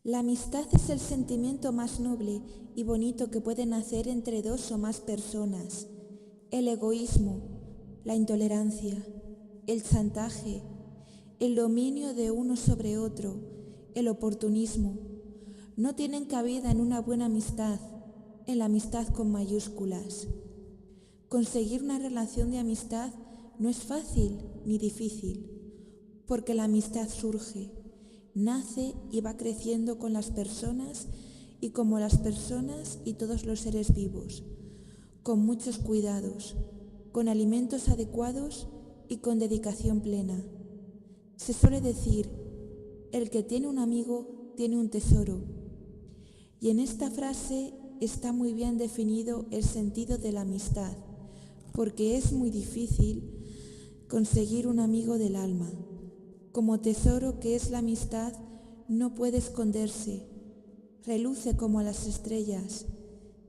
La amistad es el sentimiento más noble y bonito que puede nacer entre dos o más personas. El egoísmo, la intolerancia, el chantaje, el dominio de uno sobre otro, el oportunismo, no tienen cabida en una buena amistad, en la amistad con mayúsculas. Conseguir una relación de amistad no es fácil ni difícil, porque la amistad surge, nace y va creciendo con las personas y como las personas y todos los seres vivos, con muchos cuidados, con alimentos adecuados y con dedicación plena. Se suele decir, el que tiene un amigo tiene un tesoro, y en esta frase está muy bien definido el sentido de la amistad, porque es muy difícil conseguir un amigo del alma. Como tesoro que es la amistad, no puede esconderse, reluce como las estrellas,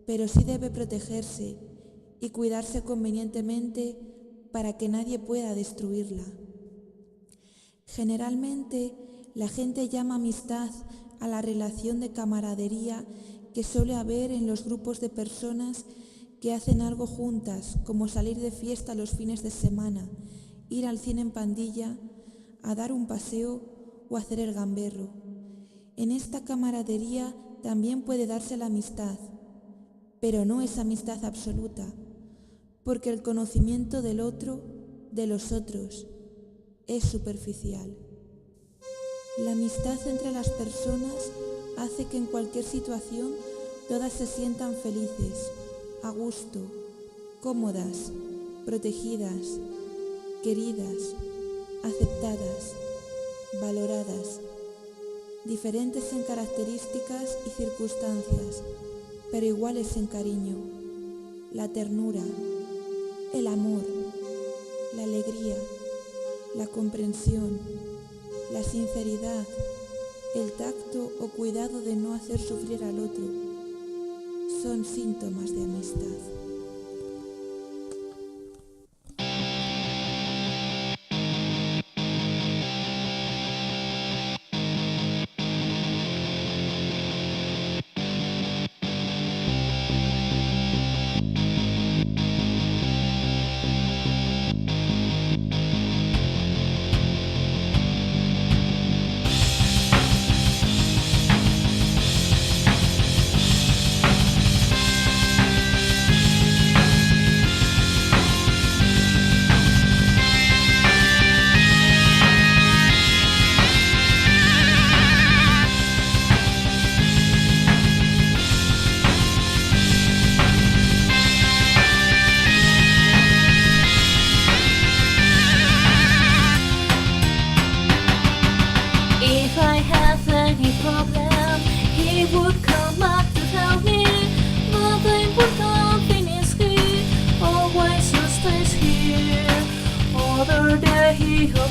pero sí debe protegerse y cuidarse convenientemente para que nadie pueda destruirla. Generalmente, la gente llama amistad a la relación de camaradería que suele haber en los grupos de personas que hacen algo juntas, como salir de fiesta los fines de semana, ir al cine en pandilla, a dar un paseo o hacer el gamberro. En esta camaradería también puede darse la amistad, pero no es amistad absoluta, porque el conocimiento del otro, de los otros, es superficial. La amistad entre las personas hace que en cualquier situación todas se sientan felices, a gusto, cómodas, protegidas, queridas, aceptadas, valoradas, diferentes en características y circunstancias, pero iguales en cariño, la ternura, el amor, la alegría, la comprensión, la sinceridad, el tacto o cuidado de no hacer sufrir al otro, son síntomas de amistad.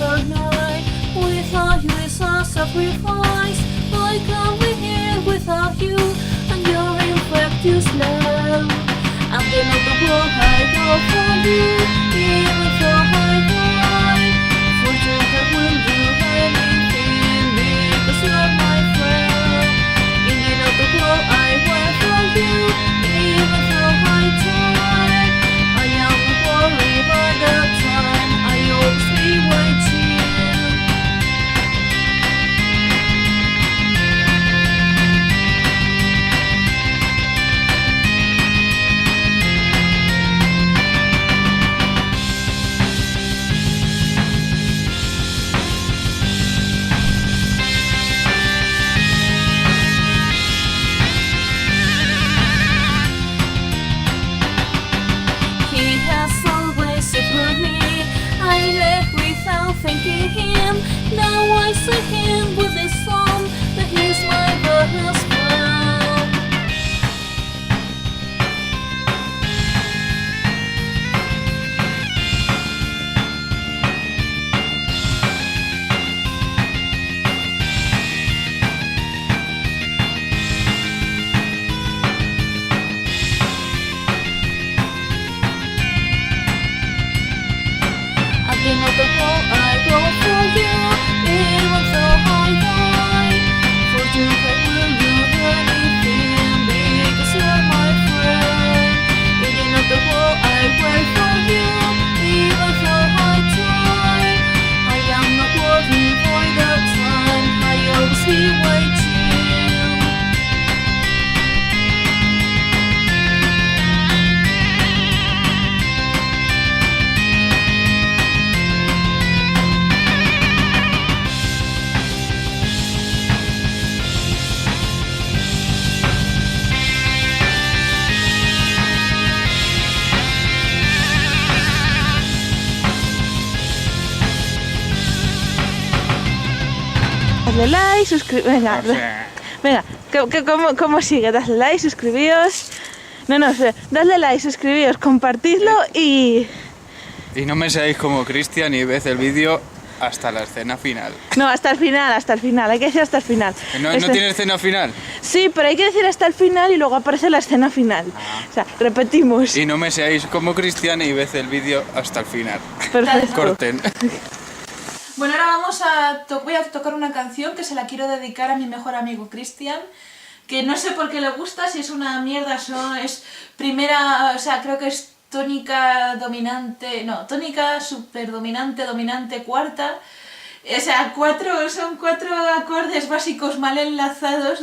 Other night, without you is a sacrifice. I can't be here without you and your infectious love. I'm the not the world I go for you, even though I cry. For you I will do anything because you're my friend. In the not the world I wait for you, even though I try. I am not worried by the time I always be waiting. Dadle like, venga, O sea, venga, ¿cómo sigue? Dadle like, suscribíos. No, espera. Dadle like, suscribíos, compartidlo y... y no me seáis como Cristian y ved el vídeo hasta la escena final. No, hasta el final, hay que decir hasta el final. ¿No tiene escena final? Sí, pero hay que decir hasta el final y luego aparece la escena final. O sea, repetimos. Y no me seáis como Cristian y ved el vídeo hasta el final. Perfecto. Corten. Bueno, ahora voy a tocar una canción que se la quiero dedicar a mi mejor amigo Cristian, que no sé por qué le gusta, si es una mierda, es primera, o sea, creo que es tónica dominante, no, tónica superdominante, dominante cuarta, o sea, son cuatro acordes básicos mal enlazados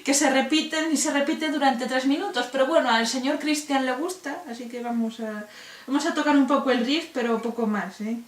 que se repiten y se repiten durante 3 minutos, pero bueno, al señor Cristian le gusta, así que vamos a tocar un poco el riff, pero poco más, ¿eh?